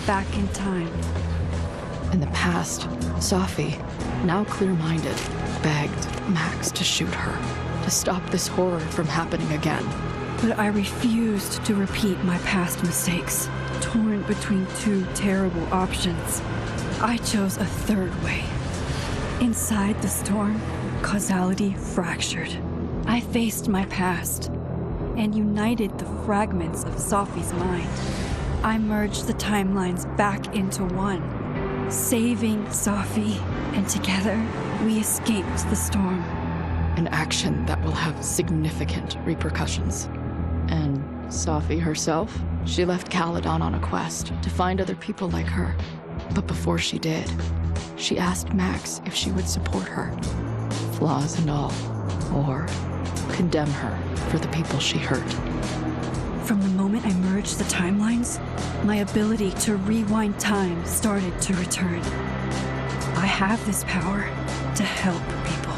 back in time. In the past, Safi, now clear-minded, begged Max to shoot her, to stop this horror from happening again. But I refused to repeat my past mistakes, torn between two terrible options. I chose a third way. Inside the storm, causality fractured. I faced my past and united the fragments of Safi's mind. I merged the timelines back into one, saving Safi, and together we escaped the storm. An action that will have significant repercussions. And Safi herself, she left Caledon on a quest to find other people like her. But before she did, she asked Max if she would support her, flaws and all, or condemn her for the people she hurt. From the moment I merged the timelines, my ability to rewind time started to return. I have this power to help people.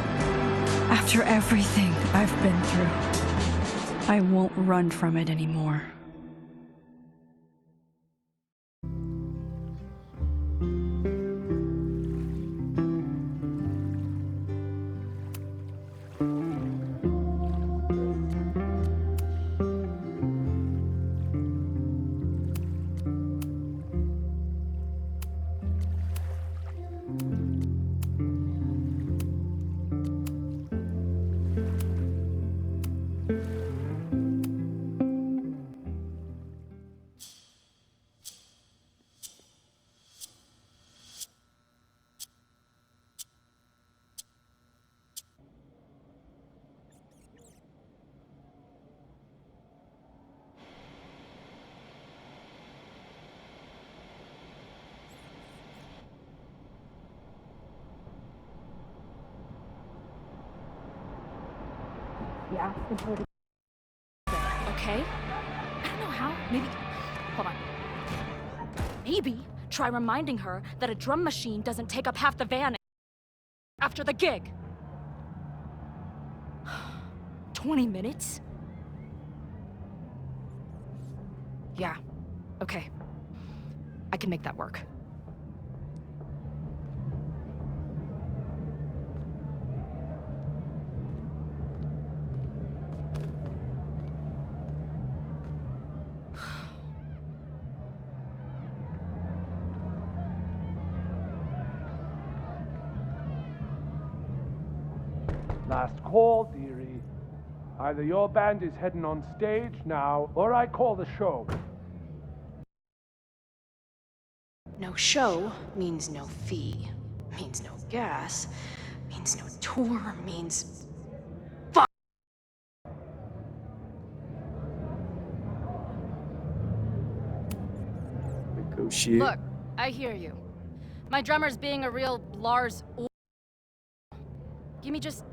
After everything I've been through, I won't run from it anymore. Yeah, okay? I don't know how. Maybe... Hold on. Maybe try reminding her that a drum machine doesn't take up half the van after the gig. 20 minutes? Yeah, okay. I can make that work. Last call, dearie. Either your band is heading on stage now, or I call the show. No show means no fee, means no gas, means no tour, means... fuck! Negotiate. Look, I hear you. My drummer's being a real Lars. Give me just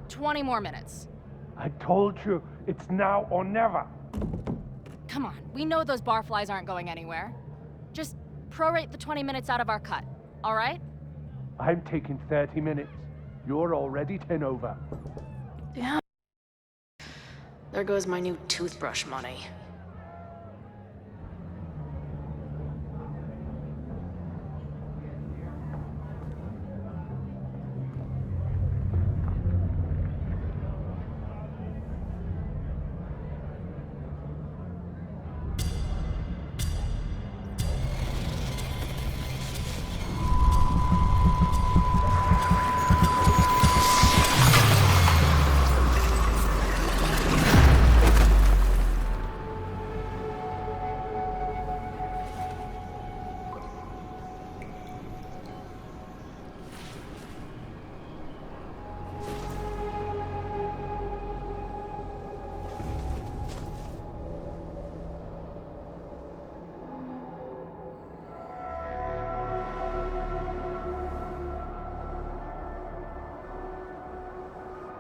20 more minutes. I told you, it's now or never. Come on, we know those barflies aren't going anywhere. Just prorate the 20 minutes out of our cut, all right? I'm taking 30 minutes. You're already 10 over. Damn. There goes my new toothbrush money.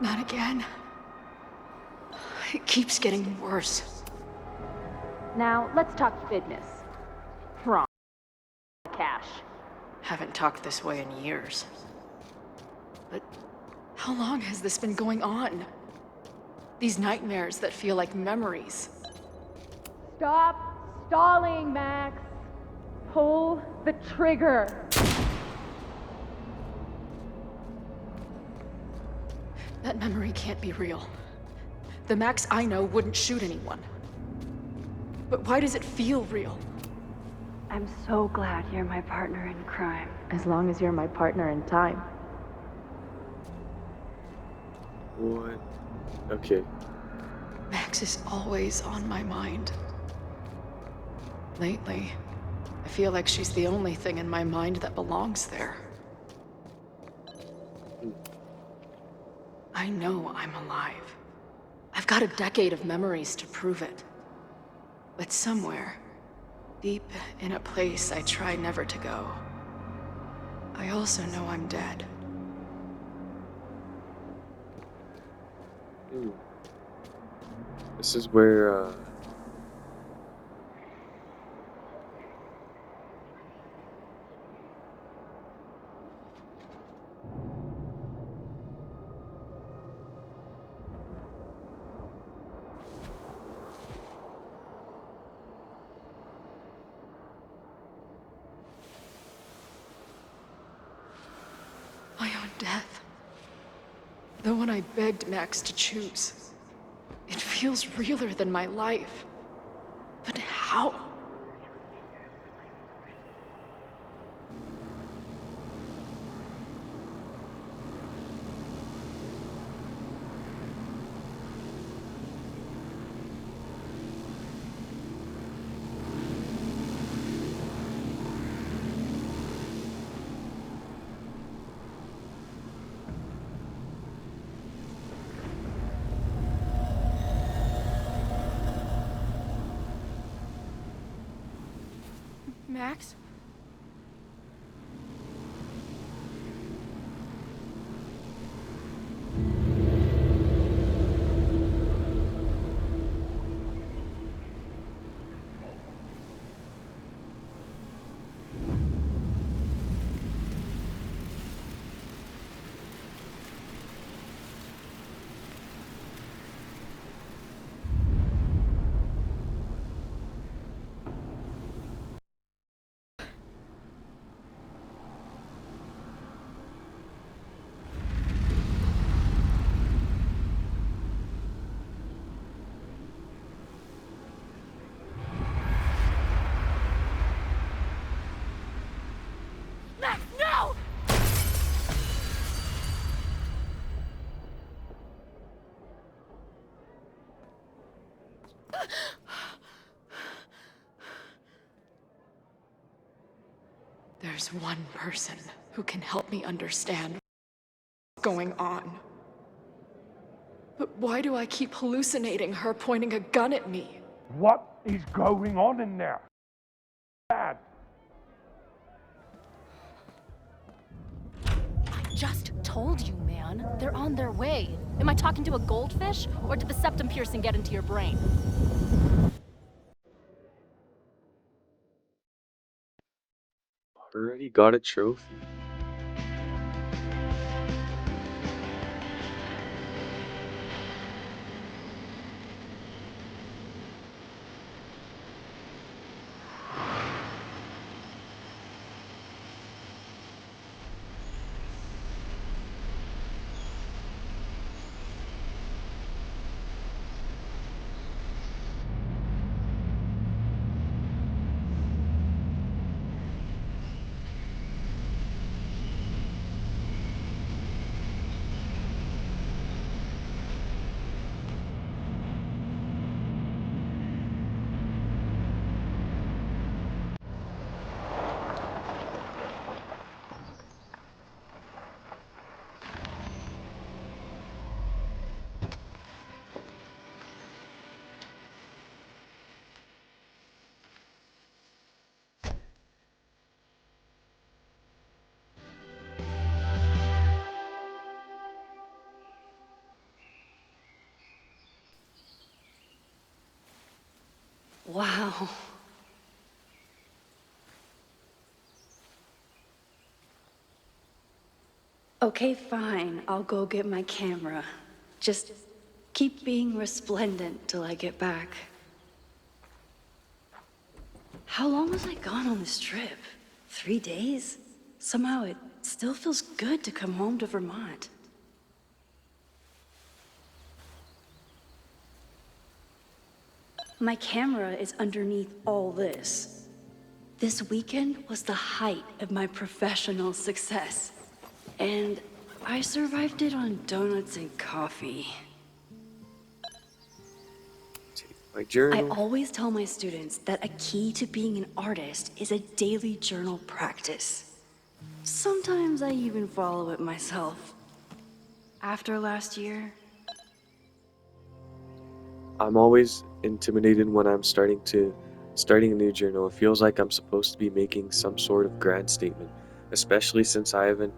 Not again. It keeps getting worse. Now, let's talk fitness. Wrong. Cash. Haven't talked this way in years. But how long has this been going on? These nightmares that feel like memories. Stop stalling, Max. Pull the trigger. That memory can't be real. The Max I know wouldn't shoot anyone. But why does it feel real? I'm so glad you're my partner in crime. As long as you're my partner in time. What? Okay. Max is always on my mind. Lately, I feel like she's the only thing in my mind that belongs there. I know I'm alive. I've got a decade of memories to prove it. But somewhere, deep in a place I try never to go, I also know I'm dead. This is where, My own death. The one I begged Max to choose. It feels realer than my life. But how? Max? Max, no! There's one person who can help me understand what's going on. But why do I keep hallucinating her pointing a gun at me? What is going on in there? Bad. I just told you, man. They're on their way. Am I talking to a goldfish, or did the septum piercing get into your brain? already got a trophy. Wow. Okay, fine. I'll go get my camera. Just keep being resplendent till I get back. How long was I gone on this trip? 3 days? Somehow it still feels good to come home to Vermont. My camera is underneath all this. This weekend was the height of my professional success. And I survived it on donuts and coffee. Take my I journal. always tell my students that a key to being an artist is a daily journal practice. Sometimes I even follow it myself. After last year, I'm always intimidated when I'm starting a new journal. It feels like I'm supposed to be making some sort of grand statement, especially since I haven't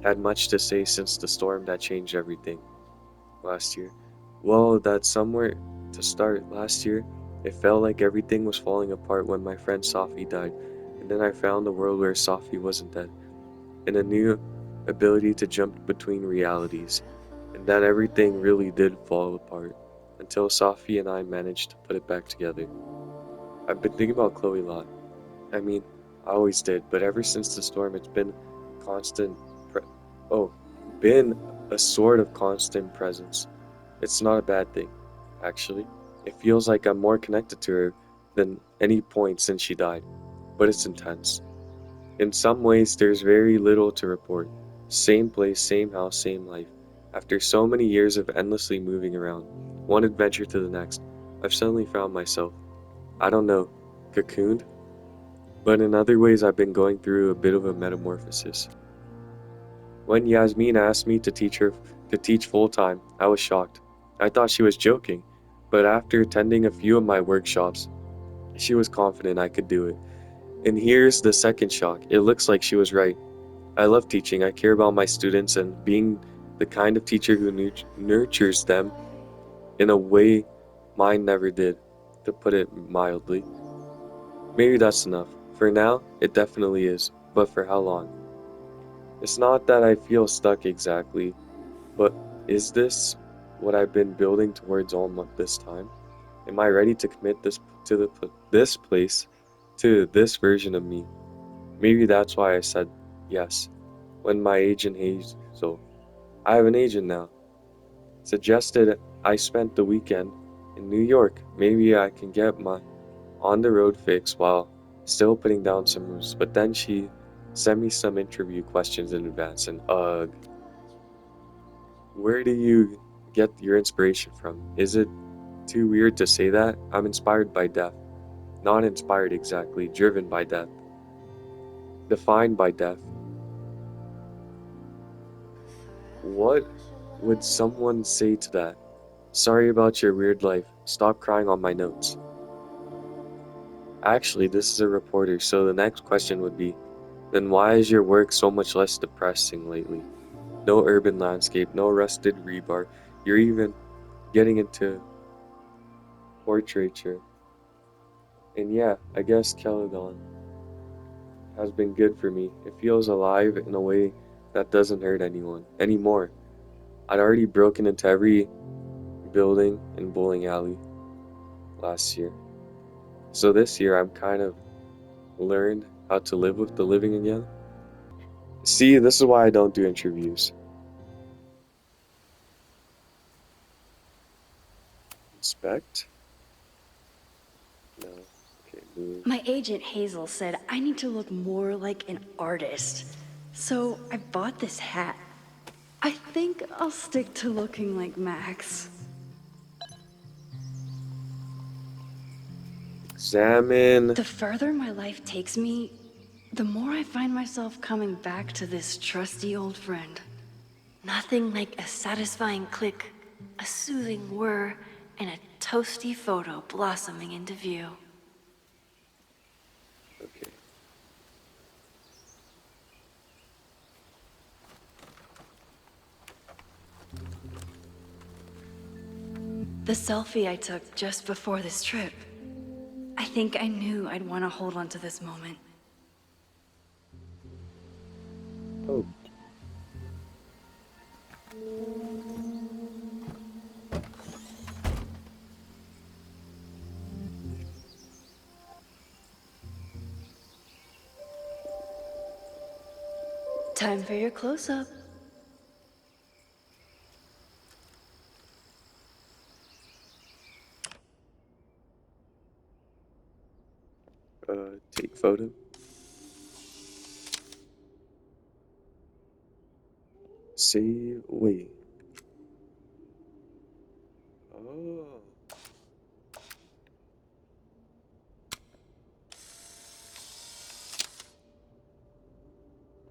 had much to say since the storm that changed everything last year. Well, that's somewhere to start. Last year, it felt like everything was falling apart when my friend Sophie died, and then I found a world where Sophie wasn't dead, and a new ability to jump between realities, and then everything really did fall apart until Sophie and I managed to put it back together. I've been thinking about Chloe a lot. I mean, I always did, but ever since the storm, it's been constant. Pre- oh, been a sort of constant presence. It's not a bad thing, actually. It feels like I'm more connected to her than any point since she died, but it's intense. In some ways, there's very little to report. Same place, same house, same life. After so many years of endlessly moving around, one adventure to the next, I've suddenly found myself, I don't know, cocooned? But in other ways, I've been going through a bit of a metamorphosis. When Yasmin asked me to teach full time, I was shocked. I thought she was joking, but after attending a few of my workshops, she was confident I could do it. And here's the second shock. It looks like she was right. I love teaching. I care about my students and being the kind of teacher who nurtures them in a way mine never did, to put it mildly. Maybe that's enough. For now, it definitely is. But for how long? It's not that I feel stuck exactly, but is this what I've been building towards all this time? Am I ready to commit this place to this version of me? Maybe that's why I said yes when my agent Hazel, I have an agent now, suggested I spent the weekend in New York. Maybe I can get my on the road fix while still putting down some roots. But then she sent me some interview questions in advance, and ugh, where do you get your inspiration from? Is it too weird to say that? I'm inspired by death. Not inspired exactly, driven by death. Defined by death. What would someone say to that? Sorry about your weird life. Stop crying on my notes. Actually, this is a reporter, so the next question would be, then why is your work so much less depressing lately? No urban landscape, no rusted rebar. You're even getting into portraiture. And yeah, I guess Caledon has been good for me. It feels alive in a way that doesn't hurt anyone anymore. I'd already broken into every building and bowling alley last year. So this year I'm kind of learned how to live with the living again. See, this is why I don't do interviews. Inspect? No. Okay, move. my agent Hazel said I need to look more like an artist. So I bought this hat. I think I'll stick to looking like Max. Examine. The further my life takes me, the more I find myself coming back to this trusty old friend. Nothing like a satisfying click, a soothing whir, and a toasty photo blossoming into view. Okay. The selfie I took just before this trip. I think I knew I'd want to hold on to this moment. Oh, Time for your close-up. Take photo. Save. Wait. Oh.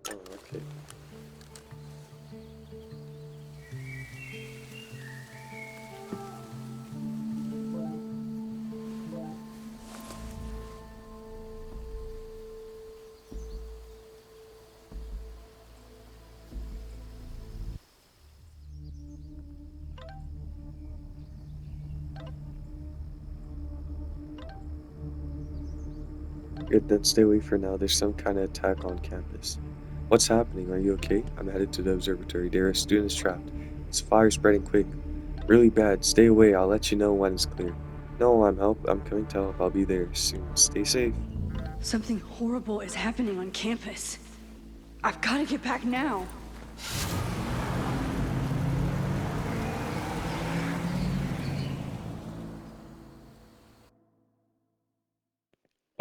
Oh, okay. Good, then stay away for now. There's some kind of attack on campus. What's happening? Are you okay? I'm headed to the observatory. There are students trapped. It's fire spreading quick. Really bad. Stay away. I'll let you know when it's clear. No, I'm coming to help. I'll be there soon. Stay safe. Something horrible is happening on campus. I've got to get back now.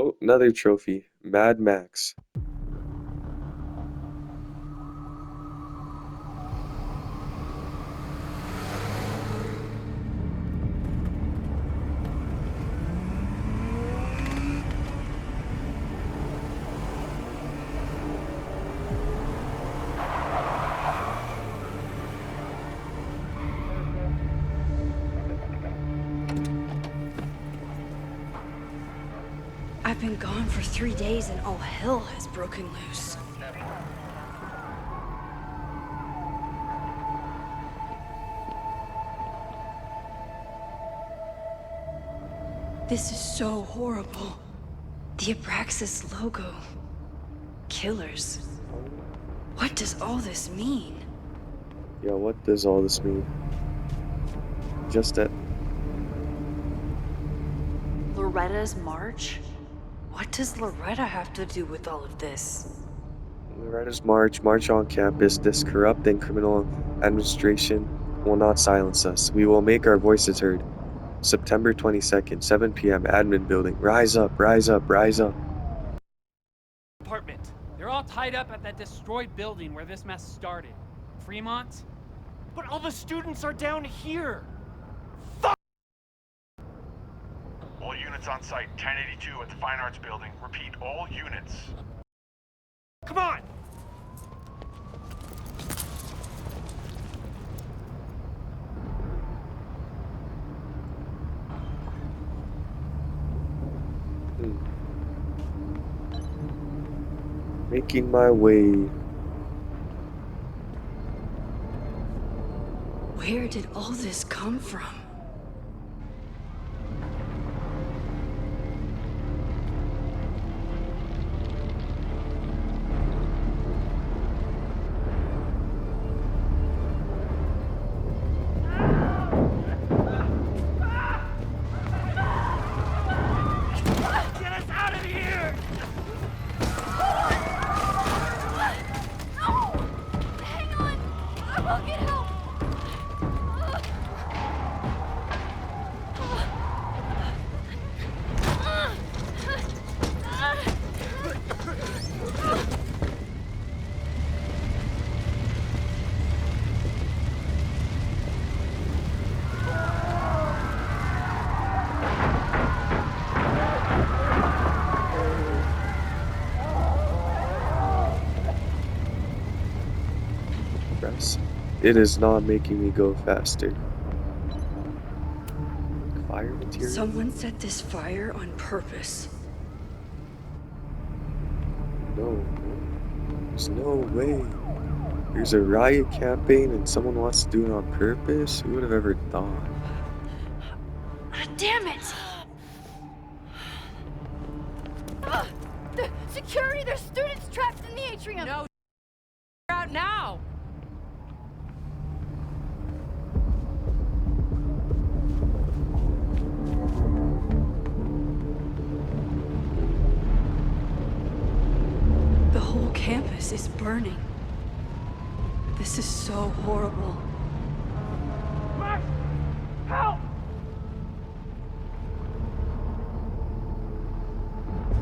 Oh, another trophy. Mad Max. I've been gone for 3 days and all hell has broken loose. This is so horrible. The Abraxas logo. Killers. What does all this mean? Yeah, what does all this mean? Just that. Loretta's march? What does Loretta have to do with all of this? Loretta's march on campus. This corrupt and criminal administration will not silence us. We will make our voices heard. September 22nd, 7 p.m. Admin building. Rise up, rise up, rise up. Apartment. They're all tied up at that destroyed building where this mess started. Fremont? But all the students are down here! All units on site, 1082 at the Fine Arts Building. Repeat, all units. Come on! Making my way. Where did all this come from? Get us out of here! No! Hang on! I will get help! It is not making me go faster. Fire material? Someone set this fire on purpose. No. There's no way. There's a riot campaign and someone wants to do it on purpose? Who would have ever thought? Damn it! The security! There's students trapped in the atrium! No, out now! The whole campus is burning. This is so horrible. Max! Help!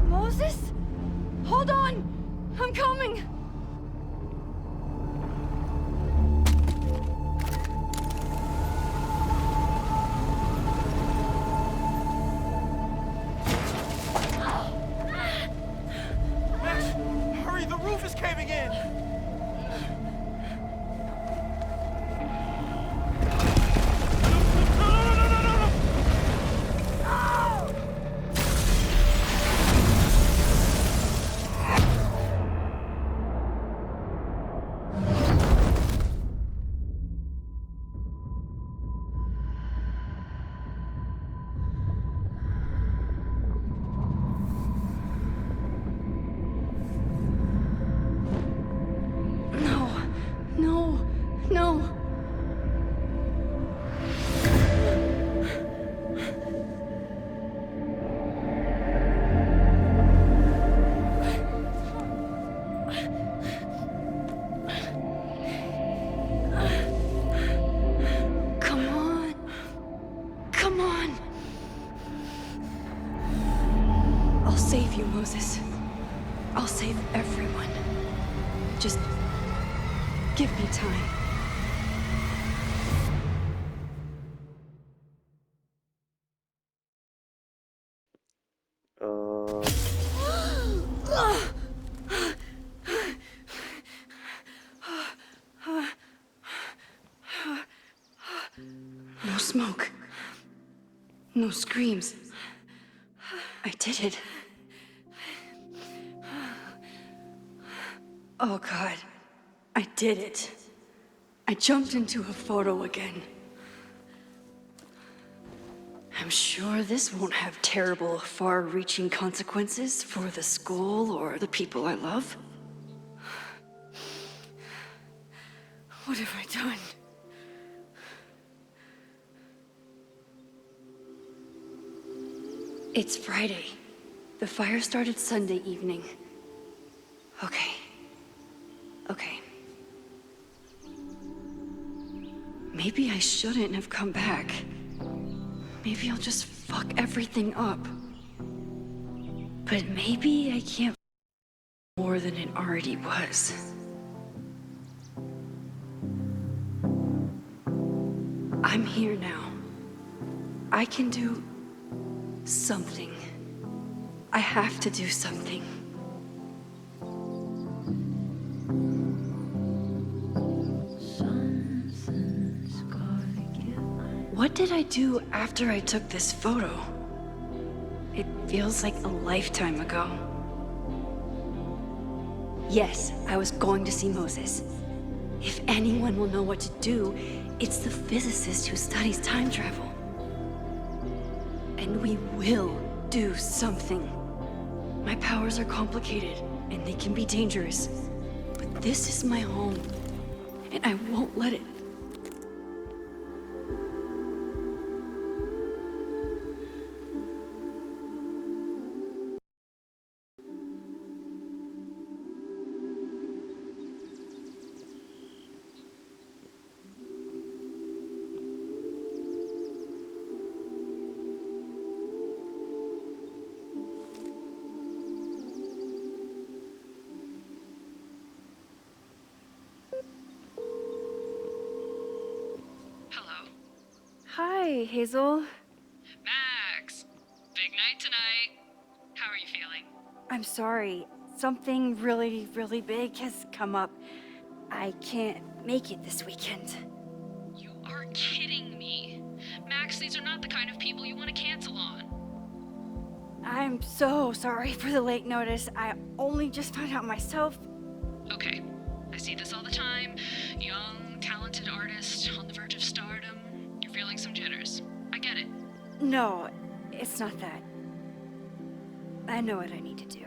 Moses? Hold on! I'm coming! Max, hurry, the roof is caving in! No. Come on. Come on. I'll save you, Moses. I'll save everyone. Just give me time. No smoke. No screams. I did it. Oh God. I did it. I jumped into a photo again. I'm sure this won't have terrible, far-reaching consequences for the school or the people I love. What have I done? It's Friday. The fire started Sunday evening. Okay. Maybe I shouldn't have come back. Maybe I'll just fuck everything up. But maybe I can't more than it already was. I'm here now. I can do something. I have to do something. What did I do after I took this photo? It feels like a lifetime ago. Yes, I was going to see Moses. If anyone will know what to do, it's the physicist who studies time travel. And we will do something. My powers are complicated, and they can be dangerous. But this is my home, and I won't let it. Hi, Hazel. Max, big night tonight. How are you feeling? I'm sorry. Something really, really big has come up. I can't make it this weekend. You are kidding me. Max, these are not the kind of people you want to cancel on. I'm so sorry for the late notice. I only just found out myself. Okay, I see this all the time. Young, talented artist on the verge of stardom. You're feeling some jitters. I get it. No, it's not that. I know what I need to do.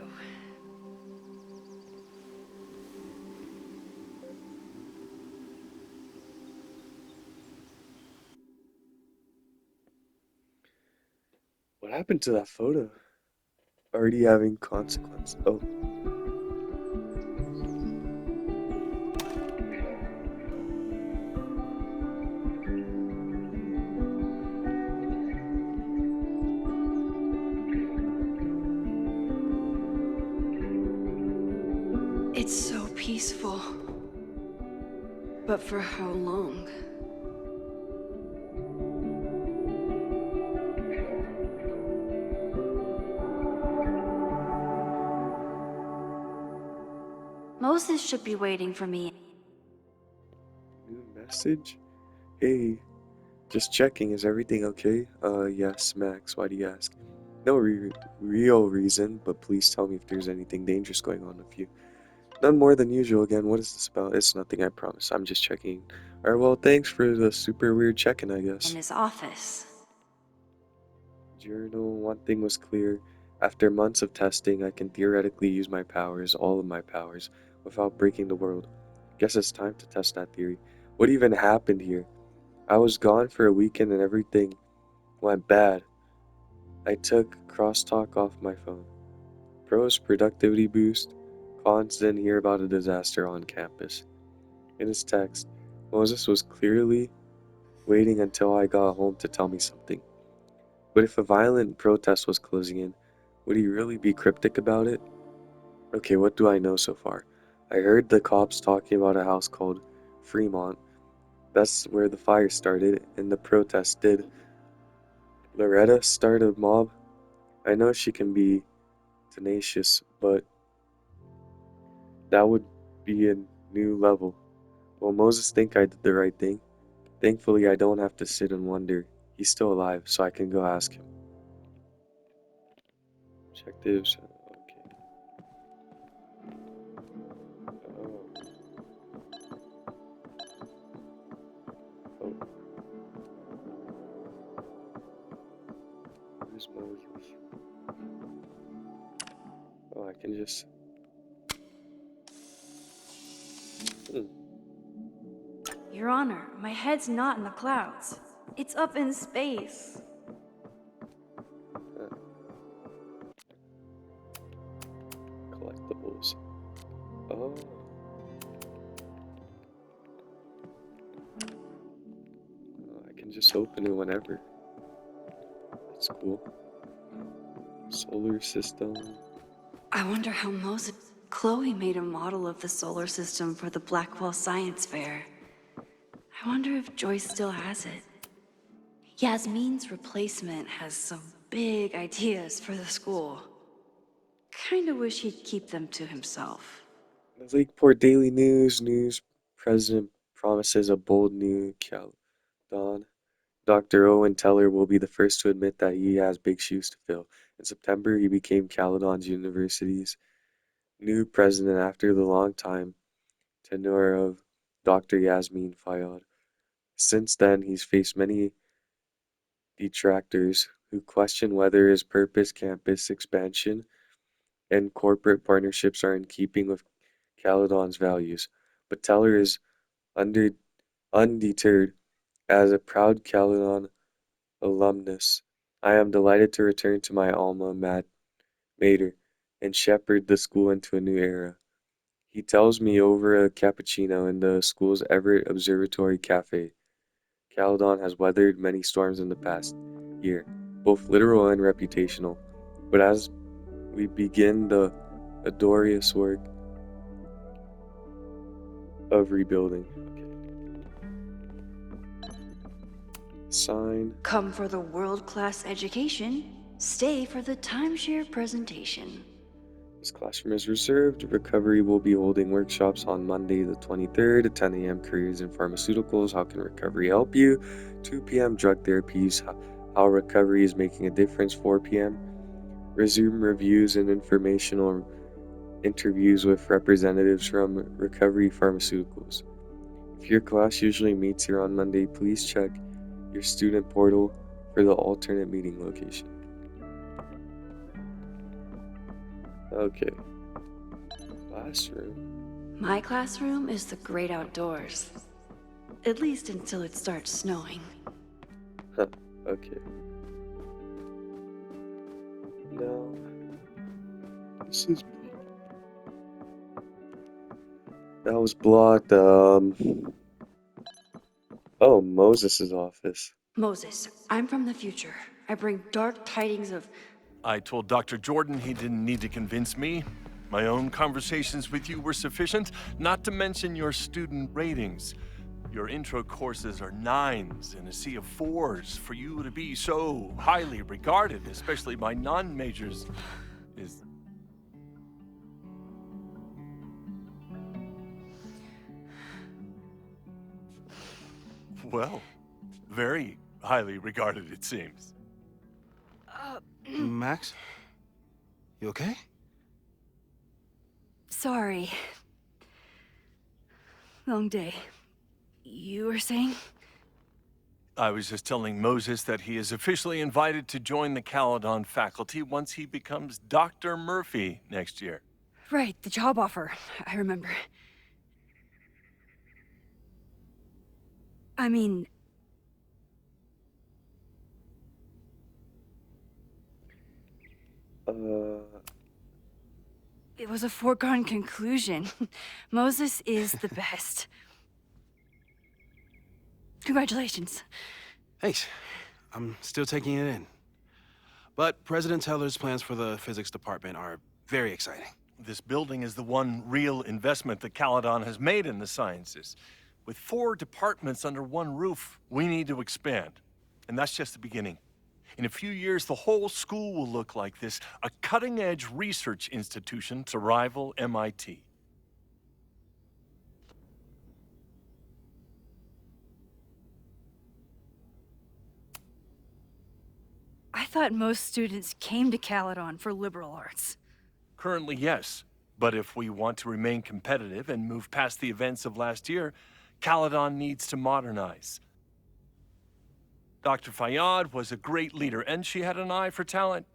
What happened to that photo? Already having consequences. Oh. peaceful. But for how long? Moses should be waiting for me. New message? Hey, just checking, is everything okay? Yes, Max, why do you ask? No real reason, but please tell me if there's anything dangerous going on with you. None more than usual again, what is this about? It's nothing, I promise, I'm just checking. Alright, well, thanks for the super weird check-in, I guess. In his office. Journal, one thing was clear. After months of testing, I can theoretically use my powers, all of my powers, without breaking the world. Guess it's time to test that theory. What even happened here? I was gone for a weekend and everything went bad. I took crosstalk off my phone. Pros, productivity boost. Cons, didn't hear about a disaster on campus. In his text, Moses was clearly waiting until I got home to tell me something. But if a violent protest was closing in, would he really be cryptic about it? Okay, what do I know so far? I heard the cops talking about a house called Fremont. That's where the fire started, and the protest did. Loretta start a mob? I know she can be tenacious, but that would be a new level. Will Moses think I did the right thing? Thankfully, I don't have to sit and wonder. He's still alive, so I can go ask him. Objectives. Okay. Oh. Oh. Where's Moses? Oh, I can just. Your Honor, my head's not in the clouds. It's up in space. Collectibles. Oh. I can just open it whenever. That's cool. Solar system. I wonder how Moses... Chloe made a model of the solar system for the Blackwell Science Fair. I wonder if Joyce still has it. Yasmin's replacement has some big ideas for the school. Kinda wish he'd keep them to himself. The Lakeport Daily News president promises a bold new Caledon. Dr. Owen Teller will be the first to admit that he has big shoes to fill. In September, he became Caledon University's new president after the long-time tenure of Dr. Yasmin Fayyad. Since then, he's faced many detractors who question whether his purpose, campus expansion, and corporate partnerships are in keeping with Caledon's values. But Teller is undeterred. As a proud Caledon alumnus, I am delighted to return to my alma mater and shepherd the school into a new era. He tells me over a cappuccino in the school's Everett Observatory Cafe. Caledon has weathered many storms in the past year, both literal and reputational. But as we begin the arduous work of rebuilding. Sign. Come for the world-class education, stay for the timeshare presentation. This classroom is reserved. Recovery will be holding workshops on Monday the 23rd at 10 a.m. Careers in Pharmaceuticals. How can recovery help you? 2 p.m. Drug therapies. How recovery is making a difference. 4 p.m. Resume reviews and informational interviews with representatives from Recovery Pharmaceuticals. If your class usually meets here on Monday, please check your student portal for the alternate meeting location. Okay. Classroom. My classroom is the great outdoors. At least until it starts snowing. Huh. Okay. No. This is... That was blocked. Oh, Moses' office. Moses, I'm from the future. I bring dark tidings of... I told Dr. Jordan he didn't need to convince me. My own conversations with you were sufficient, not to mention your student ratings. Your intro courses are 9s in a sea of 4s. For you to be so highly regarded, especially by non-majors, is... Well, very highly regarded, it seems. Max? You okay? Sorry. Long day. You were saying? I was just telling Moses that he is officially invited to join the Caledon faculty once he becomes Dr. Murphy next year. Right, the job offer. I remember. I mean... It was a foregone conclusion. Moses is the best. Congratulations. Thanks. I'm still taking it in. But President Teller's plans for the physics department are very exciting. This building is the one real investment that Caledon has made in the sciences. With 4 departments under one roof, we need to expand. And that's just the beginning. In a few years, the whole school will look like this, a cutting-edge research institution to rival MIT. I thought most students came to Caledon for liberal arts. Currently, yes. But if we want to remain competitive and move past the events of last year, Caledon needs to modernize. Dr. Fayyad was a great leader, and she had an eye for talent.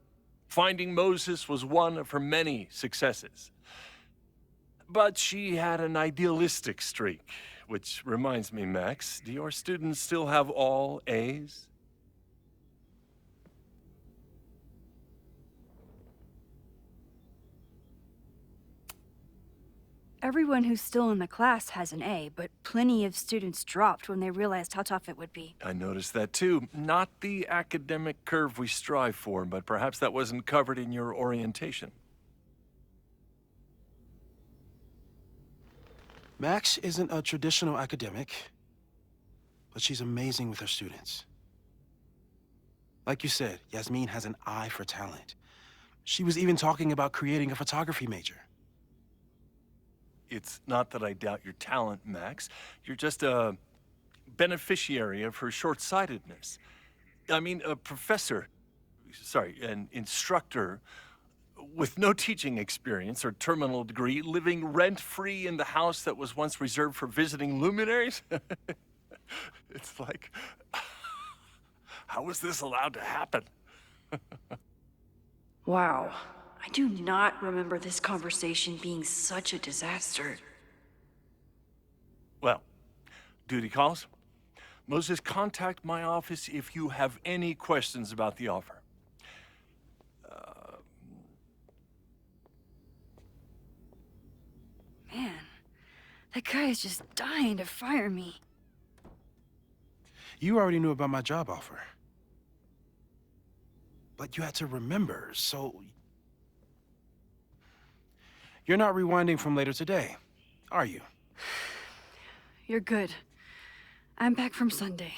Finding Moses was one of her many successes. But she had an idealistic streak, which reminds me, Max, do your students still have all A's? Everyone who's still in the class has an A, but plenty of students dropped when they realized how tough it would be. I noticed that too. Not the academic curve we strive for, but perhaps that wasn't covered in your orientation. Max isn't a traditional academic, but she's amazing with her students. Like you said, Yasmin has an eye for talent. She was even talking about creating a photography major. It's not that I doubt your talent, Max. You're just a beneficiary of her short-sightedness. I mean, a professor, an instructor with no teaching experience or terminal degree, living rent-free in the house that was once reserved for visiting luminaries? It's like, how was this allowed to happen? Wow. I do not remember this conversation being such a disaster. Well, duty calls. Moses, contact my office if you have any questions about the offer. Man, that guy is just dying to fire me. You already knew about my job offer. But you had to remember, so... You're not rewinding from later today, are you? You're good. I'm back from Sunday.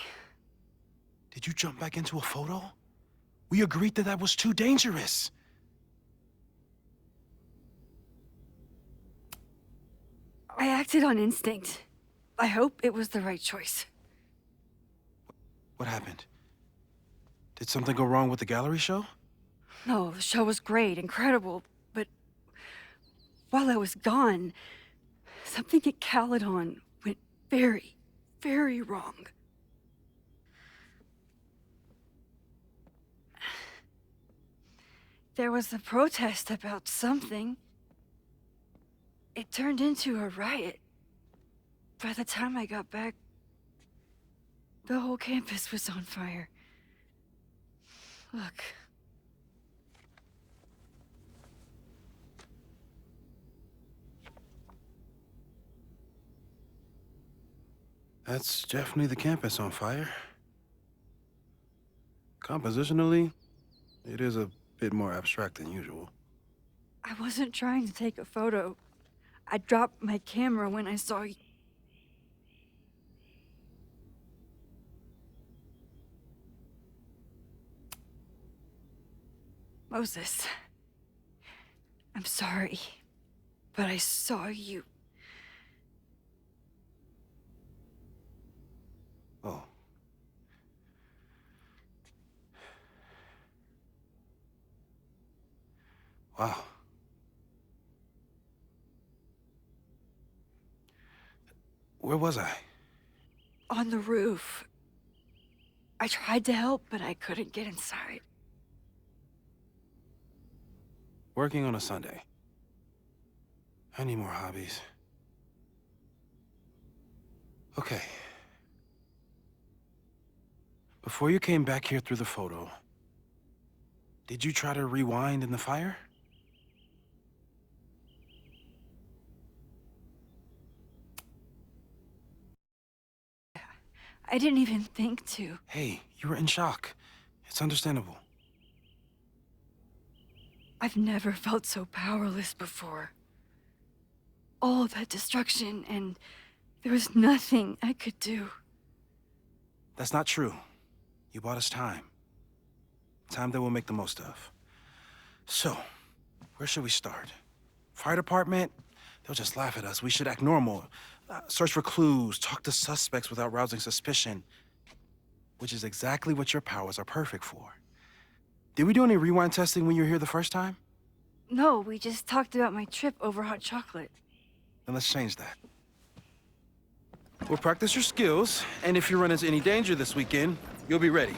Did you jump back into a photo? We agreed that that was too dangerous. I acted on instinct. I hope it was the right choice. What happened? Did something go wrong with the gallery show? No, the show was great, incredible, but while I was gone, something at Caledon went very, very wrong. There was a protest about something. It turned into a riot. By the time I got back, the whole campus was on fire. Look. That's definitely the campus on fire. Compositionally, it is a bit more abstract than usual. I wasn't trying to take a photo. I dropped my camera when I saw you. Moses, I'm sorry, but I saw you. Oh. Wow. Where was I? On the roof. I tried to help, but I couldn't get inside. Working on a Sunday. I need more hobbies. Okay. Before you came back here through the photo, did you try to rewind in the fire? I didn't even think to. Hey, you were in shock. It's understandable. I've never felt so powerless before. All that destruction, and there was nothing I could do. That's not true. You bought us time. Time that we'll make the most of. So, where should we start? Fire department? They'll just laugh at us. We should act normal. Search for clues, talk to suspects without rousing suspicion. Which is exactly what your powers are perfect for. Did we do any rewind testing when you were here the first time? No, we just talked about my trip over hot chocolate. Then let's change that. We'll practice your skills, and if you run into any danger this weekend, you'll be ready.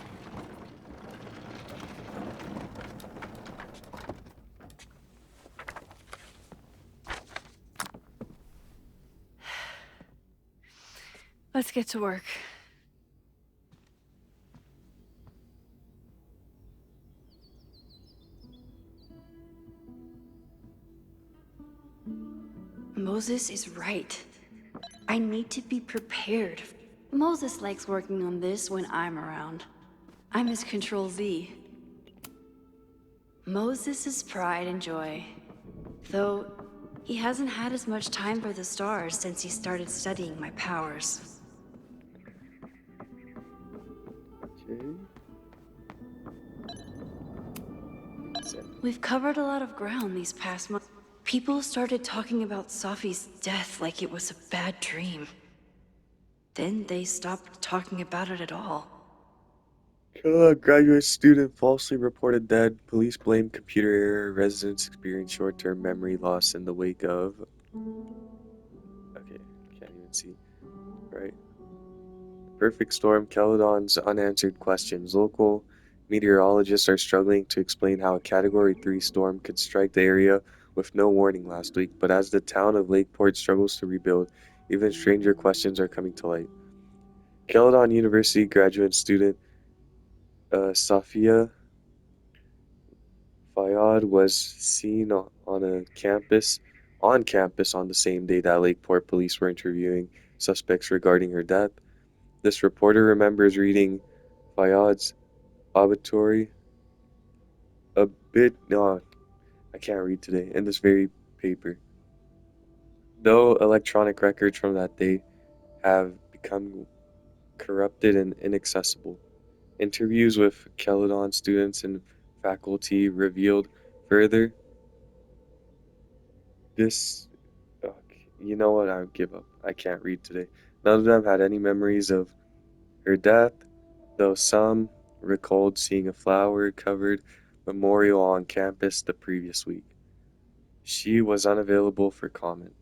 Let's get to work. Moses is right. I need to be prepared. Moses likes working on this when I'm around. I'm his Control Z. Moses' pride and joy. Though, he hasn't had as much time for the stars since he started studying my powers. We've covered a lot of ground these past months. People started talking about Safi's death like it was a bad dream. Then they stopped talking about it at all. Graduate student falsely reported dead. Police blame computer error. Residents experience short-term memory loss in the wake of... Okay, can't even see. Right. Perfect storm. Caledon's unanswered questions. Local meteorologists are struggling to explain how a Category 3 storm could strike the area with no warning last week, but as the town of Lakeport struggles to rebuild, even stranger questions are coming to light. Caledon University graduate student Safia Fayyad was seen on campus on the same day that Lakeport police were interviewing suspects regarding her death. This reporter remembers reading Fayyad's obituary a bit. No, I can't read today. In this very paper, though electronic records from that day have become corrupted and inaccessible. Interviews with Caledon students and faculty revealed further this. You know what? I give up. I can't read today. None of them had any memories of her death, though some recalled seeing a flower-covered memorial on campus the previous week. She was unavailable for comment.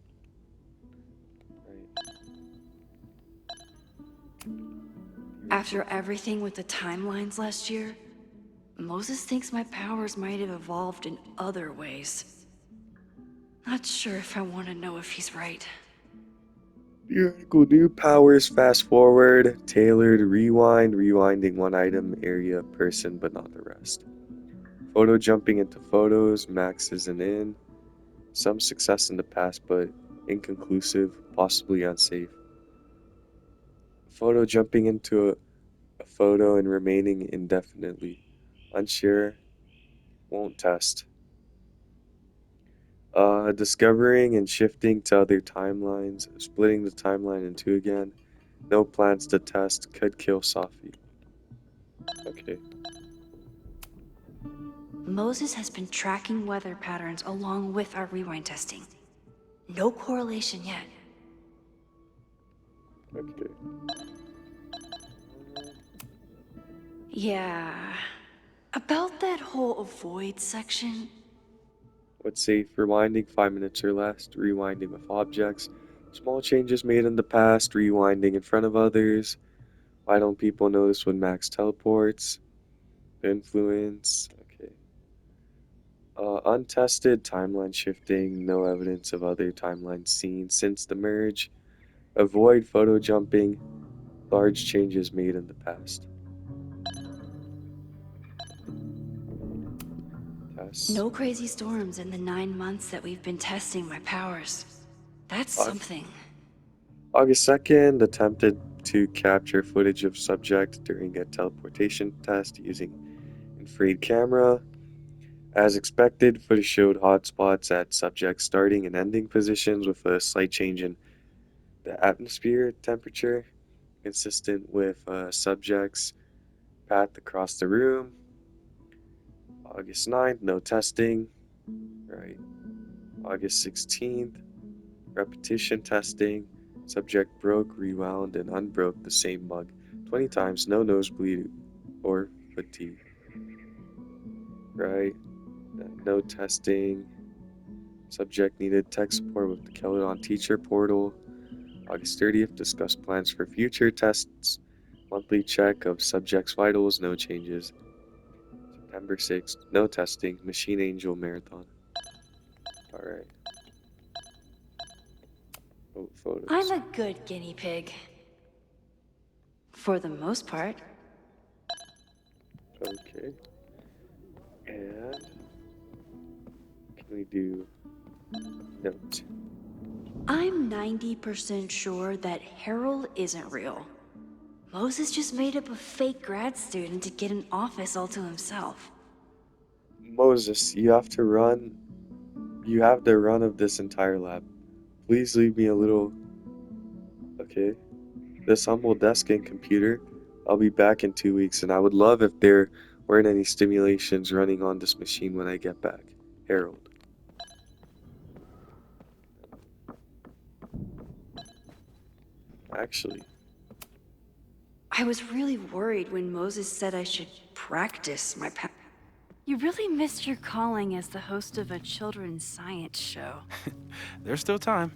After everything with the timelines last year, Moses thinks my powers might have evolved in other ways. Not sure if I want to know if he's right. Theoretical new powers, fast forward, tailored, rewind, rewinding one item, area, person, but not the rest. Photo jumping into photos, Max isn't in. Some success in the past, but inconclusive, possibly unsafe. Photo jumping into a photo and remaining indefinitely. Unsure, won't test. Discovering and shifting to other timelines, splitting the timeline in two again. No plans to test, could kill Safi. Okay. Moses has been tracking weather patterns along with our rewind testing. No correlation yet. Okay. Yeah. About that whole avoid section, What's safe? Rewinding 5 minutes or less, rewinding with objects, small changes made in the past, rewinding in front of others. Why don't people notice when Max teleports? Influence. Okay. Untested timeline shifting, no evidence of other timelines seen since the merge. Avoid photo jumping, large changes made in the past. Tests. no crazy storms in the 9 months that we've been testing my powers. That's Au- something. August 2nd, attempted to capture footage of subject during a teleportation test using infrared camera. As expected, footage showed hotspots at subject starting and ending positions with a slight change in the atmosphere temperature, consistent with subject's path across the room. August 9th, no testing. Right. August 16th, repetition testing. Subject broke, rewound, and unbroke the same mug 20 times, no nosebleed or fatigue. Right. No testing. Subject needed tech support with the Caledon teacher portal. August 30th, discuss plans for future tests. Monthly check of subject's vitals, no changes. September 6th, no testing. Machine Angel Marathon. Alright. Oh, photos. I'm a good guinea pig. For the most part. Okay. And can we do note? I'm 90% sure that Harold isn't real. Moses just made up a fake grad student to get an office all to himself. Moses, you have to run. You have the run of this entire lab. Please leave me a little. Okay. This humble desk and computer. I'll be back in 2 weeks, and I would love if there weren't any stimulations running on this machine when I get back. Harold. Actually, I was really worried when Moses said I should practice my You really missed your calling as the host of a children's science show. There's still time.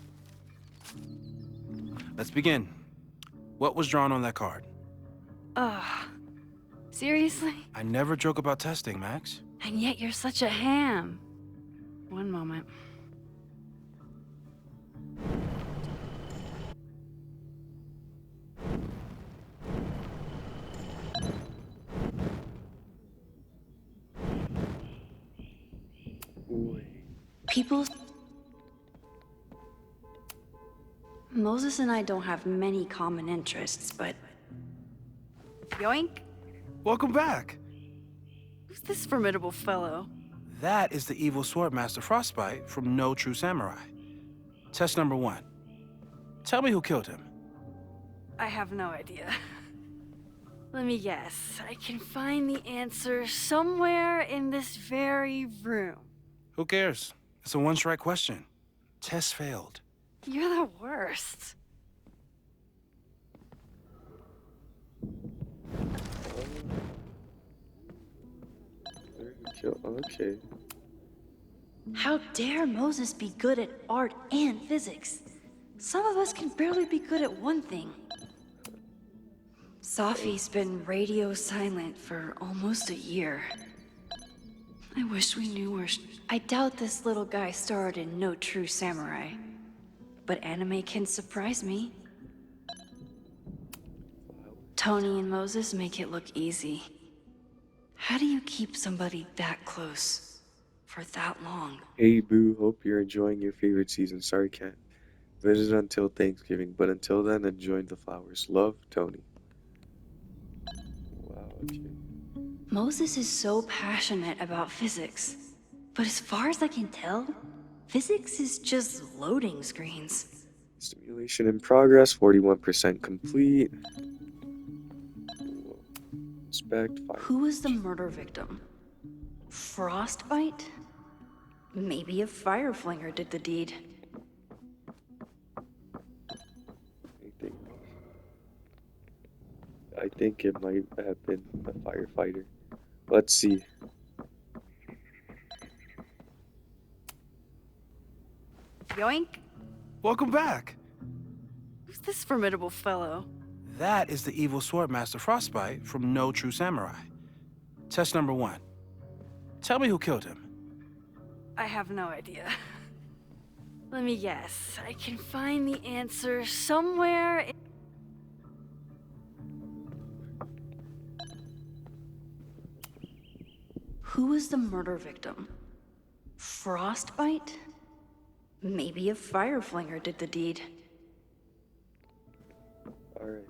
Let's begin. What was drawn on that card? Ugh. Seriously? I never joke about testing, Max. And yet you're such a ham. One moment. People... Moses and I don't have many common interests, but... Yoink? Welcome back. Who's this formidable fellow? That is the evil Swordmaster Frostbite from No True Samurai. Test number 1. Tell me who killed him. I have no idea. Let me guess. I can find the answer somewhere in this very room. Who cares? It's a one-strike question. Test failed. You're the worst. Okay. How dare Moses be good at art and physics? Some of us can barely be good at one thing. Safi's been radio silent for almost a year. I wish we knew where I doubt this little guy starred in No True Samurai. But anime can surprise me. Tony and Moses make it look easy. How do you keep somebody that close for that long? Hey Boo, hope you're enjoying your favorite season. Sorry, can't visit until Thanksgiving, but until then, enjoy the flowers. Love, Tony. Wow, okay. Moses is so passionate about physics, but as far as I can tell, Physics is just loading screens. Simulation in progress, 41% complete. Inspect. Who was the murder victim? Frostbite? Maybe a fire flinger did the deed. I think it might have been a firefighter. Let's see. Yoink! Welcome back. Who's this formidable fellow? That is the evil swordmaster Frostbite from No True Samurai. Test number 1. Tell me who killed him. I have no idea. Let me guess. I can find the answer somewhere. Who was the murder victim? Frostbite? Maybe a fire flinger did the deed. Alright.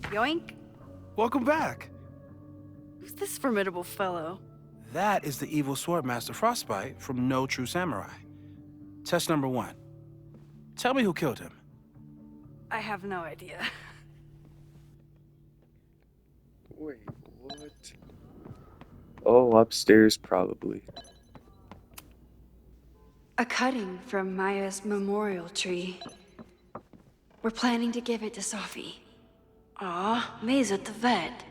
Yoink! Welcome back. Who's this formidable fellow? That is the evil swordmaster Frostbite from No True Samurai. Test number 1. Tell me who killed him. I have no idea. Wait, what? Oh, upstairs probably. A cutting from Maya's memorial tree. We're planning to give it to Sophie. Aw, May's at the vet.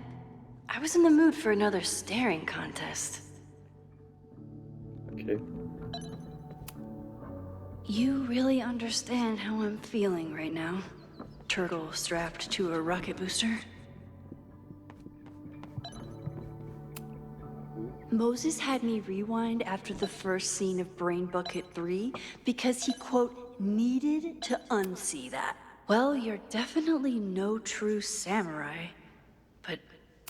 I was in the mood for another staring contest. Okay. You really understand how I'm feeling right now? Turtle strapped to a rocket booster? Moses had me rewind after the first scene of Brain Bucket 3 because he, quote, needed to unsee that. Well, you're definitely no true samurai. But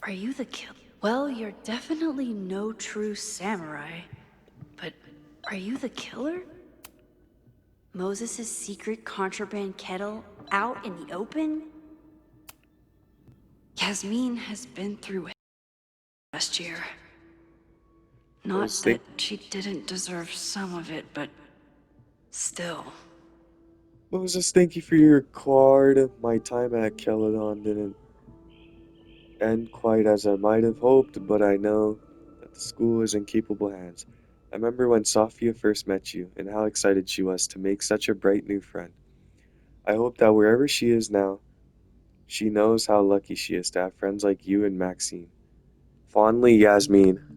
are you the killer? Well, you're definitely no true samurai. But are you the killer? Moses' secret contraband kettle out in the open? Yasmin has been through it last year. Not that she didn't deserve some of it, but still. Moses, thank you for your card. My time at Caledon didn't end quite as I might have hoped, but I know that the school is in capable hands. I remember when Sophia first met you and how excited she was to make such a bright new friend. I hope that wherever she is now, she knows how lucky she is to have friends like you and Maxine. Fondly, Yasmin.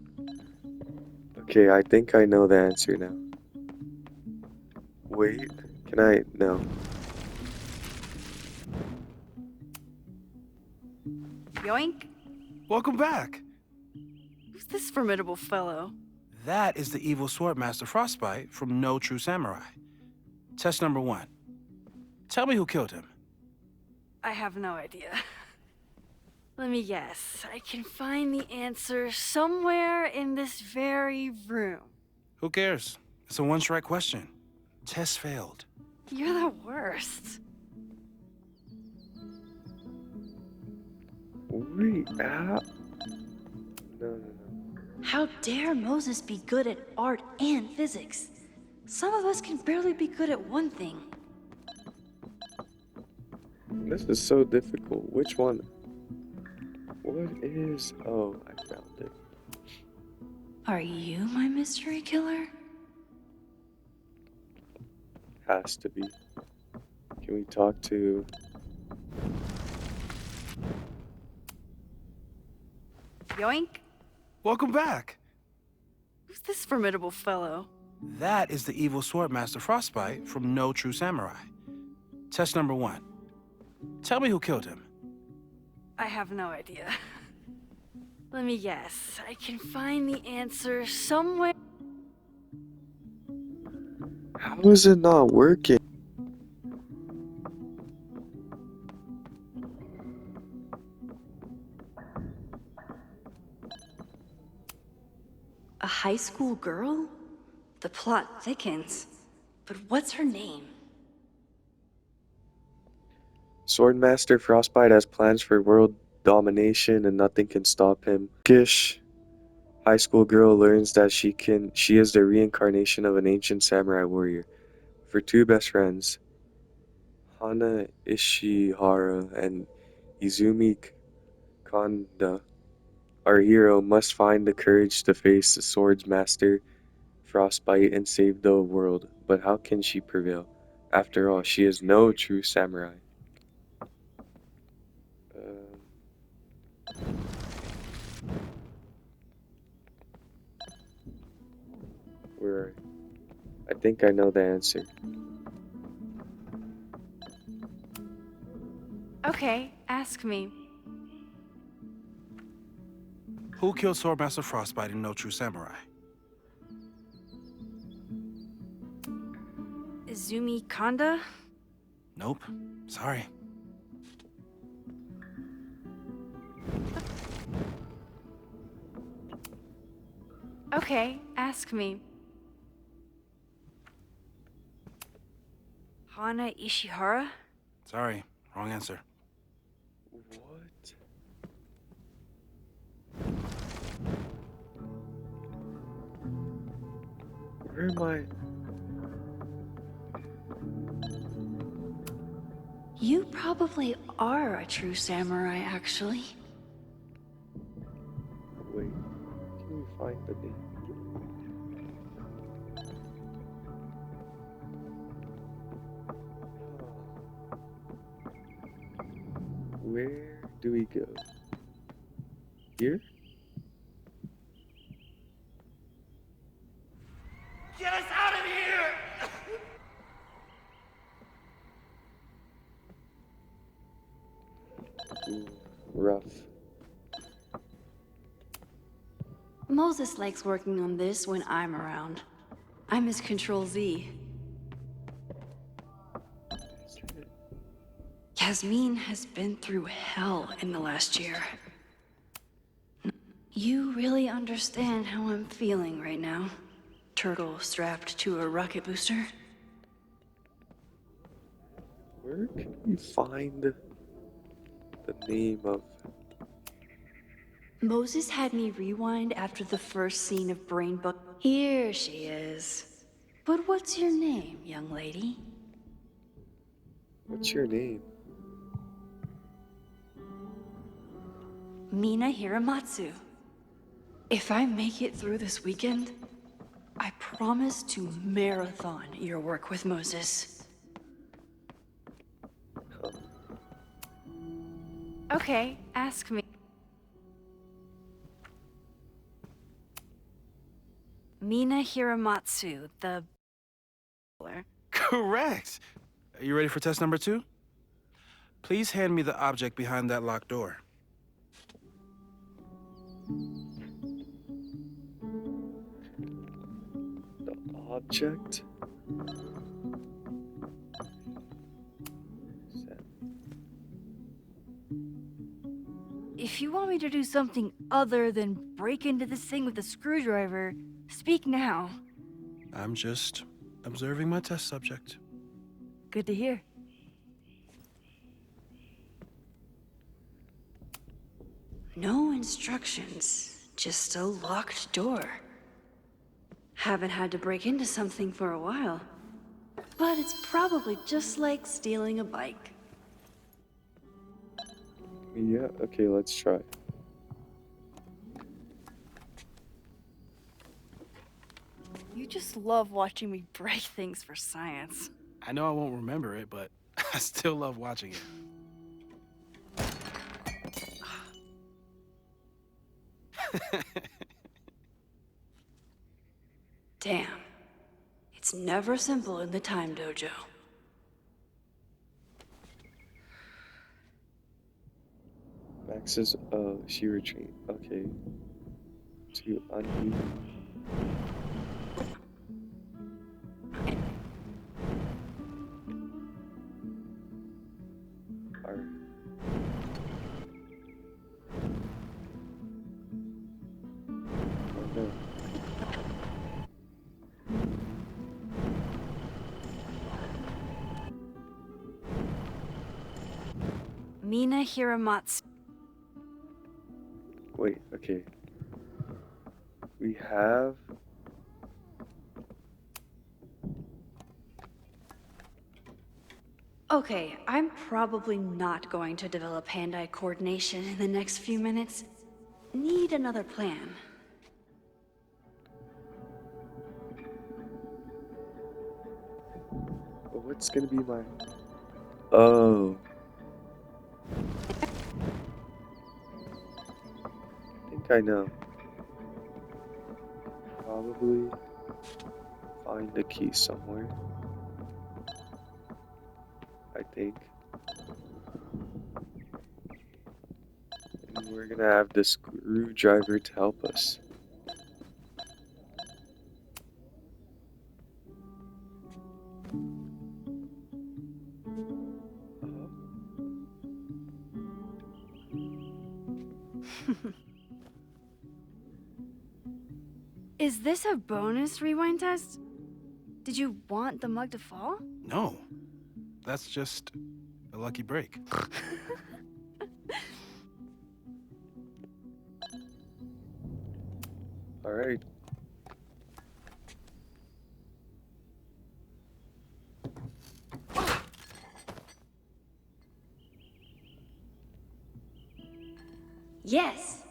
Okay, I think I know the answer now. Wait, can I? No. Yoink! Welcome back. Who's this formidable fellow? That is the evil swordmaster Frostbite from No True Samurai. Test number 1. Tell me who killed him. I have no idea. Let me guess. I can find the answer somewhere in this very room. Who cares? It's a one-strike question. Test failed. You're the worst. Wait, no. How dare Moses be good at art and physics? Some of us can barely be good at one thing. This is so difficult. Which one? What is... Oh, I found it. Are you my mystery killer? Has to be. Can we talk to... Yoink! Welcome back. Who's this formidable fellow? That is the evil swordmaster Frostbite from No True Samurai. Test number 1. Tell me who killed him. I have no idea. Let me guess. I can find the answer somewhere. How is it not working? A high school girl? The plot thickens. But what's her name? Swordmaster Frostbite has plans for world domination and nothing can stop him. Gish, high school girl, learns that she is the reincarnation of an ancient samurai warrior. For two best friends, Hana Ishihara and Izumi Kanda, our hero must find the courage to face the sword's master, Frostbite, and save the world. But how can she prevail? After all, she is no true samurai. Um, where I think I know the answer. Okay, ask me. Who killed Swordmaster Frostbite in No True Samurai? Izumi Kanda? Nope. Sorry. Okay, ask me. Hana Ishihara? Sorry. Wrong answer. What? Where am I? You probably are a true samurai, actually. Wait, can we find the name? Where do we go? Here? Get us out of here! Ooh, rough. Moses likes working on this when I'm around. I'm his Control Z. Yasmin has been through hell in the last year. You really understand how I'm feeling right now? Turtle strapped to a rocket booster? Where can we find the name of... Moses had me rewind after the first scene of Brain Book. Here she is. But what's your name, young lady? What's your name? Mina Hiramatsu. If I make it through this weekend, I promise to marathon your work with Moses. Okay, ask me. Mina Hiramatsu, the... Correct. Are you ready for test number 2? Please hand me the object behind that locked door. The object? If you want me to do something other than break into this thing with a screwdriver, speak now. I'm just observing my test subject. Good to hear. No instructions, just a locked door. Haven't had to break into something for a while. But it's probably just like stealing a bike. Yeah, okay, let's try. You just love watching me break things for science. I know I won't remember it, but I still love watching it. Damn. It's never simple in the time dojo. Max is, oh, she retreat. Okay. To unmute. Alright. Oh no. Mina Hiramatsu. Wait, okay. We have... Okay, I'm probably not going to develop hand-eye coordination in the next few minutes. Need another plan. Well, what's gonna be my... Oh. I think I know. Probably find the key somewhere. I think. And we're gonna have the screwdriver to help us. Is this a bonus rewind test? Did you want the mug to fall? No. That's just a lucky break. All right. Yes!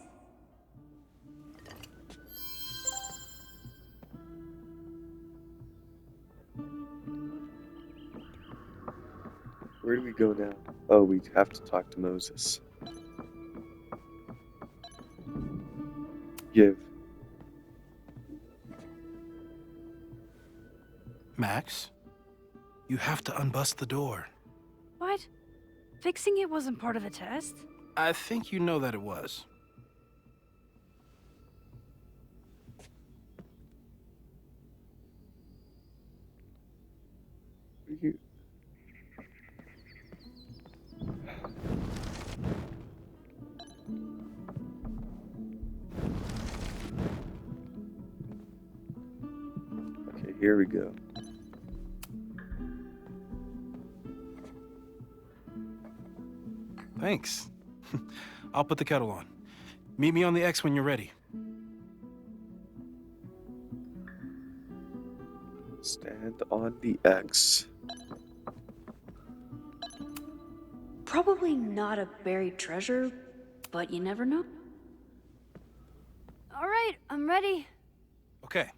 Where do we go now? Oh, we have to talk to Moses. Give. Max, you have to unbust the door. What? Fixing it wasn't part of the test? I think you know that it was. You... Okay, here we go. Thanks. I'll put the kettle on. Meet me on the X when you're ready. Stand on the X. Probably not a buried treasure, but you never know. All right, I'm ready. Okay.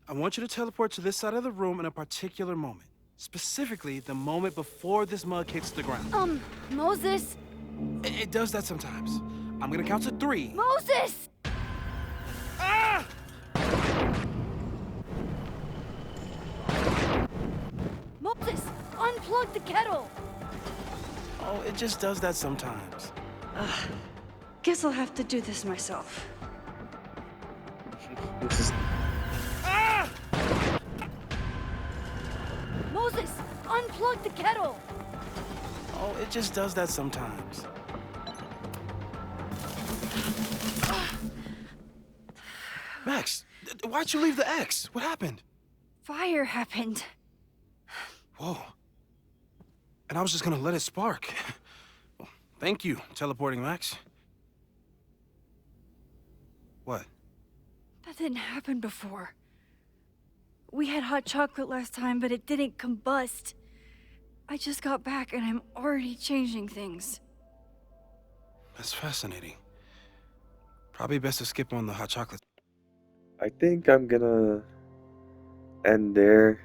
I want you to teleport to this side of the room in a particular moment. Specifically, the moment before this mug hits the ground. Moses! It does that sometimes. I'm gonna count to 3. Moses! Ah! Moses, unplug the kettle! Oh, it just does that sometimes. Guess I'll have to do this myself. This is... Ah! Moses, unplug the kettle! Oh, it just does that sometimes. Max, why'd you leave the X? What happened? Fire happened. Whoa. And I was just gonna let it spark. Well, thank you, teleporting Max. What? That didn't happen before. We had hot chocolate last time, but it didn't combust. I just got back and I'm already changing things. That's fascinating. Probably best to skip on the hot chocolate. I think I'm gonna end there.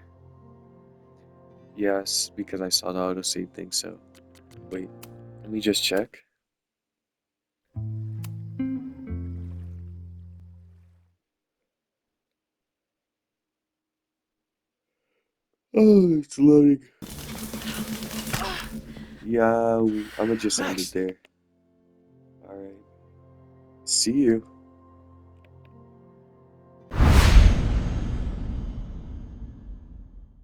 Yes, because I saw the autosave thing, so... Wait, let me just check. Oh, it's loading. Yeah, I'm gonna just end it Max. there. Alright. See you.